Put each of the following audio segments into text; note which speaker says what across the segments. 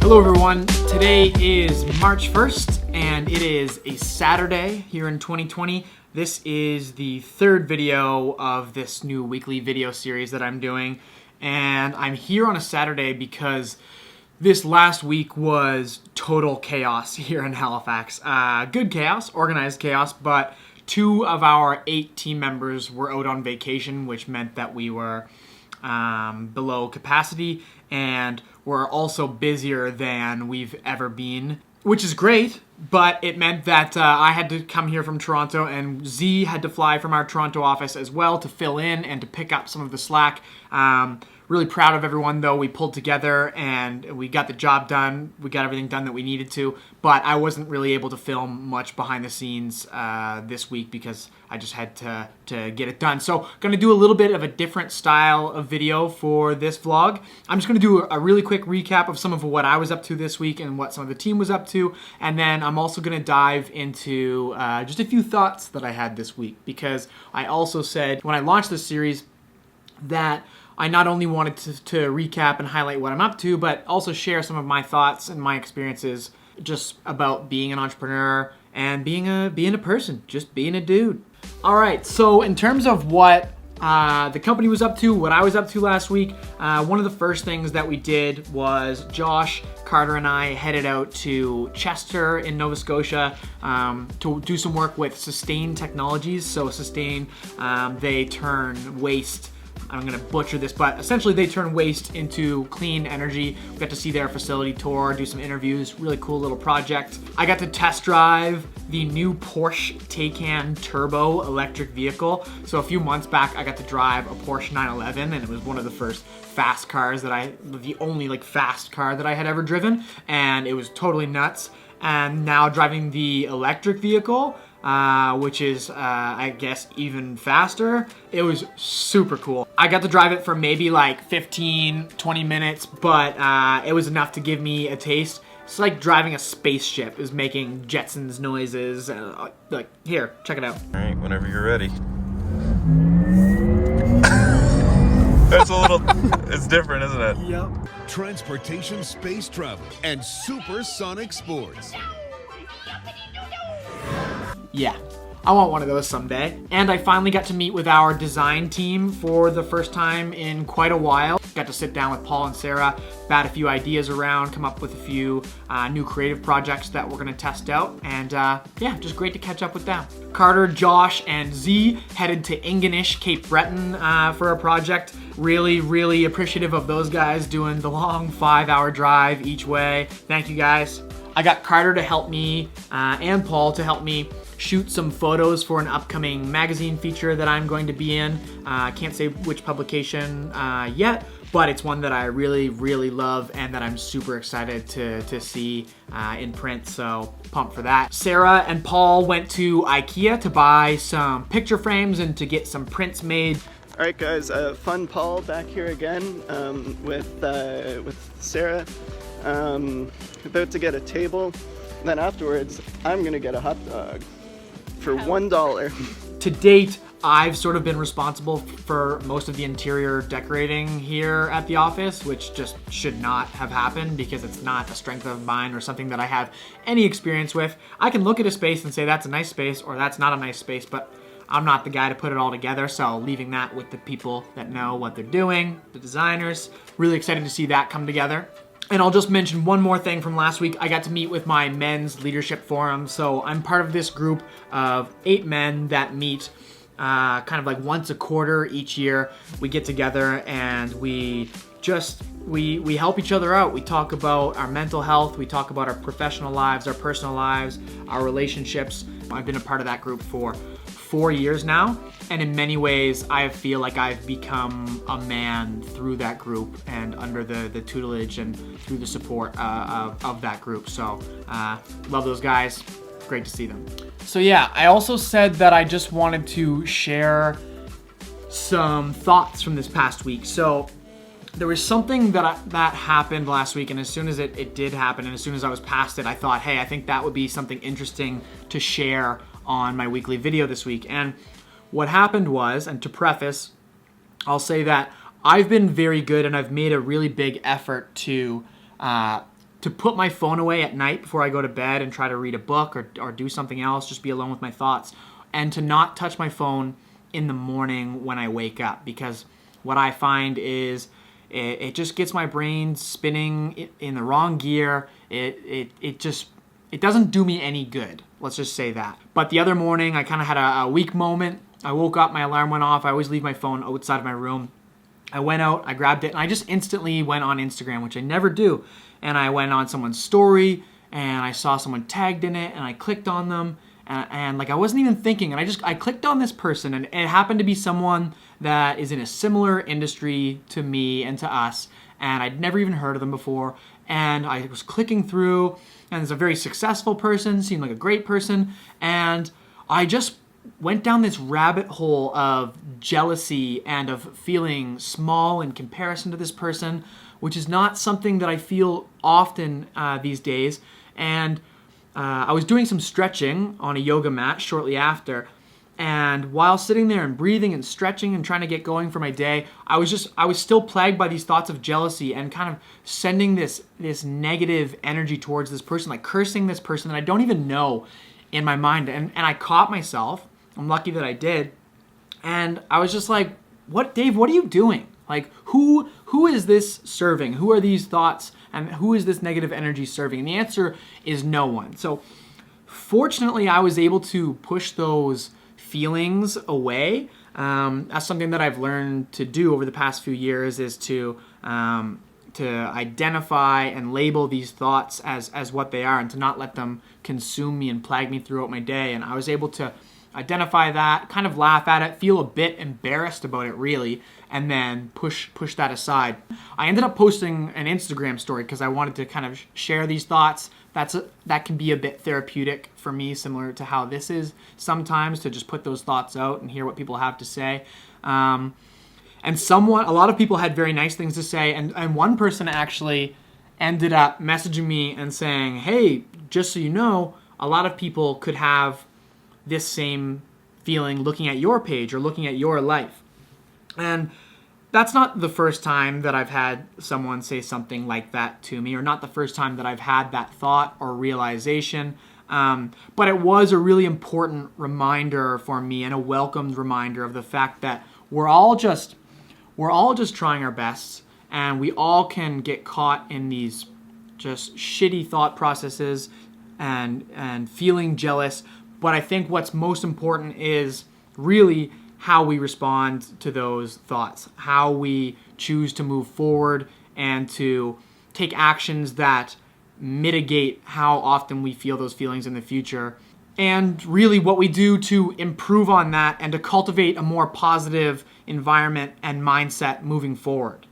Speaker 1: Hello everyone, today is March 1st and it is a Saturday here in 2020. This is the third video of this new weekly video series that I'm doing, and I'm here on a Saturday because this last week was total chaos here in Halifax. Good chaos, organized chaos, but 2 of our 8 team members were out on vacation, which meant that we were below capacity, and we're also busier than we've ever been, which is great, but it meant that I had to come here from Toronto, and Z had to fly from our Toronto office as well to fill in and to pick up some of the slack. Really proud of everyone, though. We pulled together and we got the job done. We got everything done that we needed to, but I wasn't really able to film much behind the scenes this week because I just had to get it done. So going to do a little bit of a different style of video for this vlog. I'm just going to do a really quick recap of some of what I was up to this week and what some of the team was up to, and then I'm also going to dive into just a few thoughts that I had this week, because I also said when I launched this series that I not only wanted to recap and highlight what I'm up to, but also share some of my thoughts and my experiences just about being an entrepreneur and being a person, just being a dude. All right, so in terms of what the company was up to, what I was up to last week, one of the first things that we did was Josh, Carter, and I headed out to Chester in Nova Scotia to do some work with Sustain Technologies. So Sustain, they turn waste, I'm going to butcher this, but essentially they turn waste into clean energy. We got to see their facility tour, do some interviews, really cool little project. I got to test drive the new Porsche Taycan Turbo electric vehicle. So a few months back, I got to drive a Porsche 911, and it was one of the first fast cars the only fast car that I had ever driven, and it was totally nuts. And now driving the electric vehicle, which is, I guess, even faster. It was super cool. I got to drive it for maybe 15, 20 minutes, but it was enough to give me a taste. It's like driving a spaceship. It was making Jetsons noises. Here, check it out.
Speaker 2: All right, whenever you're ready. That's it's different, isn't it?
Speaker 1: Yep.
Speaker 3: Transportation, space travel, and supersonic sports.
Speaker 1: Yeah, I want one of those someday. And I finally got to meet with our design team for the first time in quite a while. Got to sit down with Paul and Sarah, bat a few ideas around, come up with a few new creative projects that we're gonna test out. And yeah, just great to catch up with them. Carter, Josh, and Z headed to Ingonish, Cape Breton for a project. Really, really appreciative of those guys doing the long 5-hour drive each way. Thank you guys. I got Carter to help me and Paul to help me shoot some photos for an upcoming magazine feature that I'm going to be in. Can't say which publication yet, but it's one that I really, really love and that I'm super excited to see in print, so pumped for that. Sarah and Paul went to IKEA to buy some picture frames and to get some prints made.
Speaker 4: All right, guys, Fun Paul back here again with Sarah. About to get a table. Then afterwards, I'm gonna get a hot dog for $1.
Speaker 1: To date, I've sort of been responsible for most of the interior decorating here at the office, which just should not have happened because it's not a strength of mine or something that I have any experience with. I can look at a space and say that's a nice space or that's not a nice space, but I'm not the guy to put it all together, so leaving that with the people that know what they're doing, the designers. Really excited to see that come together. And I'll just mention one more thing from last week. I got to meet with my men's leadership forum. So I'm part of this group of 8 men that meet kind of once a quarter each year. We get together and we help each other out. We talk about our mental health. We talk about our professional lives, our personal lives, our relationships. I've been a part of that group for 4 years now, and in many ways I feel like I've become a man through that group and under the tutelage and through the support of that group. So love those guys, great to see them. So yeah, I also said that I just wanted to share some thoughts from this past week. So there was something that happened last week, and as soon as it did happen, and as soon as I was past it, I thought, hey, I think that would be something interesting to share on my weekly video this week. And what happened was, and to preface, I'll say that I've been very good and I've made a really big effort to to put my phone away at night before I go to bed and try to read a book or do something else, just be alone with my thoughts, and to not touch my phone in the morning when I wake up, because what I find is it just gets my brain spinning in the wrong gear. It doesn't do me any good. Let's just say that. But the other morning, I kind of had a weak moment. I woke up, my alarm went off. I always leave my phone outside of my room. I went out, I grabbed it, and I just instantly went on Instagram, which I never do. And I went on someone's story, and I saw someone tagged in it, and I clicked on them, and like I wasn't even thinking, and I clicked on this person, and it happened to be someone that is in a similar industry to me and to us, and I'd never even heard of them before. And I was clicking through, and it's a very successful person, seemed like a great person, and I just went down this rabbit hole of jealousy and of feeling small in comparison to this person, which is not something that I feel often these days. And I was doing some stretching on a yoga mat shortly after, and while sitting there and breathing and stretching and trying to get going for my day, I was still plagued by these thoughts of jealousy and kind of sending this negative energy towards this person, like cursing this person that I don't even know in my mind. And I caught myself. I'm lucky that I did. And I was just like, "What, Dave, what are you doing? Like, who is this serving? Who are these thoughts? And who is this negative energy serving?" And the answer is no one. So fortunately, I was able to push those feelings away. That's something that I've learned to do over the past few years, is to identify and label these thoughts as what they are, and to not let them consume me and plague me throughout my day. And I was able to identify that, kind of laugh at it, feel a bit embarrassed about it really, and then push that aside. I ended up posting an Instagram story because I wanted to kind of share these thoughts. That can be a bit therapeutic for me, similar to how this is sometimes, to just put those thoughts out and hear what people have to say. And a lot of people had very nice things to say, and one person actually ended up messaging me and saying, "Hey, just so you know, a lot of people could have this same feeling looking at your page or looking at your life." And that's not the first time that I've had someone say something like that to me, or not the first time that I've had that thought or realization. But it was a really important reminder for me, and a welcomed reminder of the fact that we're all just trying our best, and we all can get caught in these just shitty thought processes and feeling jealous. But I think what's most important is really how we respond to those thoughts, how we choose to move forward and to take actions that mitigate how often we feel those feelings in the future, and really what we do to improve on that and to cultivate a more positive environment and mindset moving forward.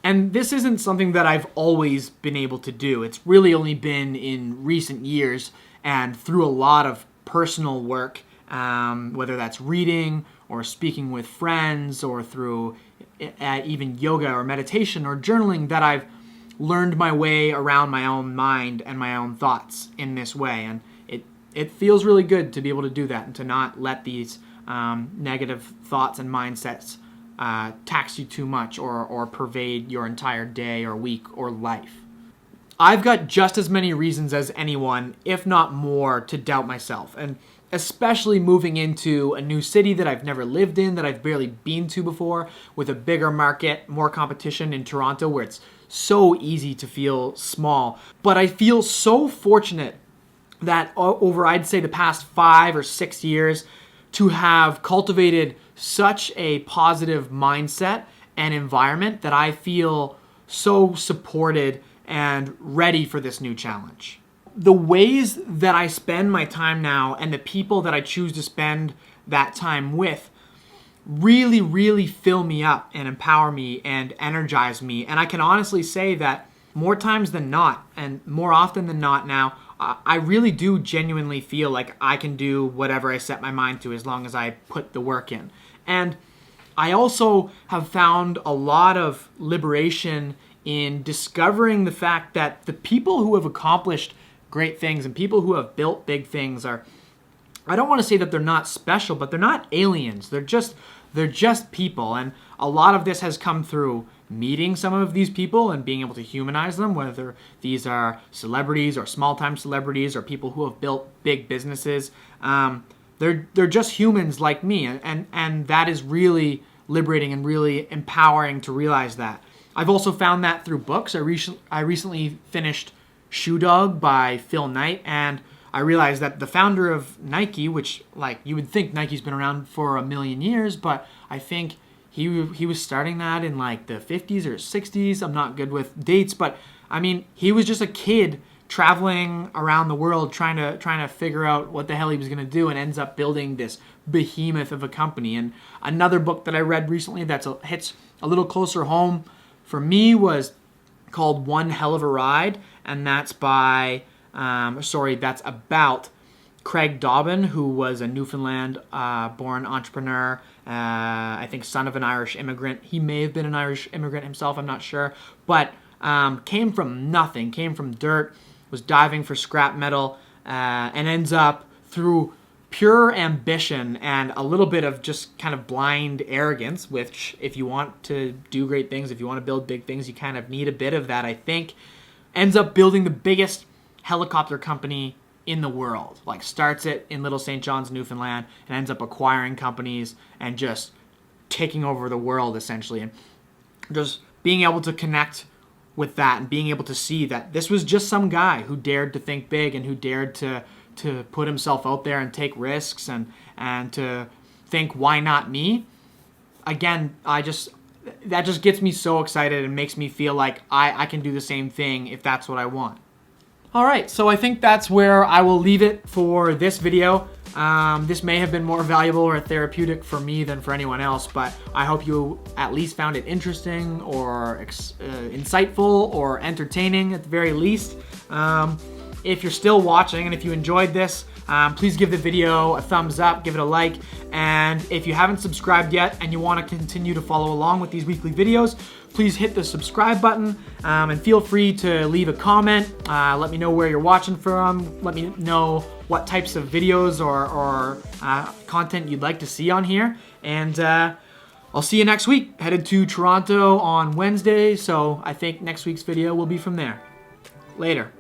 Speaker 1: And this isn't something that I've always been able to do. It's really only been in recent years and through a lot of personal work, whether that's reading or speaking with friends or through even yoga or meditation or journaling, that I've learned my way around my own mind and my own thoughts in this way. And it feels really good to be able to do that and to not let these negative thoughts and mindsets tax you too much or pervade your entire day or week or life. I've got just as many reasons as anyone, if not more, to doubt myself. And especially moving into a new city that I've never lived in, that I've barely been to before, with a bigger market, more competition in Toronto, where it's so easy to feel small. But I feel so fortunate that over, I'd say, the past 5 or 6 years, to have cultivated such a positive mindset and environment that I feel so supported and ready for this new challenge. The ways that I spend my time now and the people that I choose to spend that time with really, really fill me up and empower me and energize me. And I can honestly say that more times than not, and more often than not now, I really do genuinely feel like I can do whatever I set my mind to as long as I put the work in. And I also have found a lot of liberation in discovering the fact that the people who have accomplished great things and people who have built big things are, I don't want to say that they're not special, but they're not aliens. They're just people. And a lot of this has come through meeting some of these people and being able to humanize them, whether these are celebrities or small-time celebrities or people who have built big businesses. They're just humans like me, and that is really liberating and really empowering to realize that. I've also found that through books. I recently finished Shoe Dog by Phil Knight, and I realized that the founder of Nike, which, like, you would think Nike's been around for a million years, but I think he was starting that in like the 50s or 60s. I'm not good with dates, but I mean, he was just a kid traveling around the world trying to figure out what the hell he was going to do, and ends up building this behemoth of a company. And another book that I read recently that hits a little closer home for me was called One Hell of a Ride, and that's that's about Craig Dobbin, who was a Newfoundland born entrepreneur, I think son of an Irish immigrant. He may have been an Irish immigrant himself, I'm not sure, but came from nothing, came from dirt, was diving for scrap metal, and ends up through pure ambition and a little bit of just kind of blind arrogance, which if you want to do great things, if you want to build big things, you kind of need a bit of that, I think, ends up building the biggest helicopter company in the world. Like, starts it in Little St. John's, Newfoundland, and ends up acquiring companies and just taking over the world, essentially. And just being able to connect with that and being able to see that this was just some guy who dared to think big and who dared to put himself out there and take risks and to think, why not me? Again, that just gets me so excited and makes me feel like I can do the same thing if that's what I want. All right, so I think that's where I will leave it for this video. This may have been more valuable or therapeutic for me than for anyone else, but I hope you at least found it interesting or insightful or entertaining at the very least. If you're still watching and if you enjoyed this, please give the video a thumbs up, give it a like, and if you haven't subscribed yet and you want to continue to follow along with these weekly videos, please hit the subscribe button, and feel free to leave a comment. Let me know where you're watching from. Let me know what types of videos or content you'd like to see on here, and I'll see you next week. Headed to Toronto on Wednesday, so I think next week's video will be from there. Later.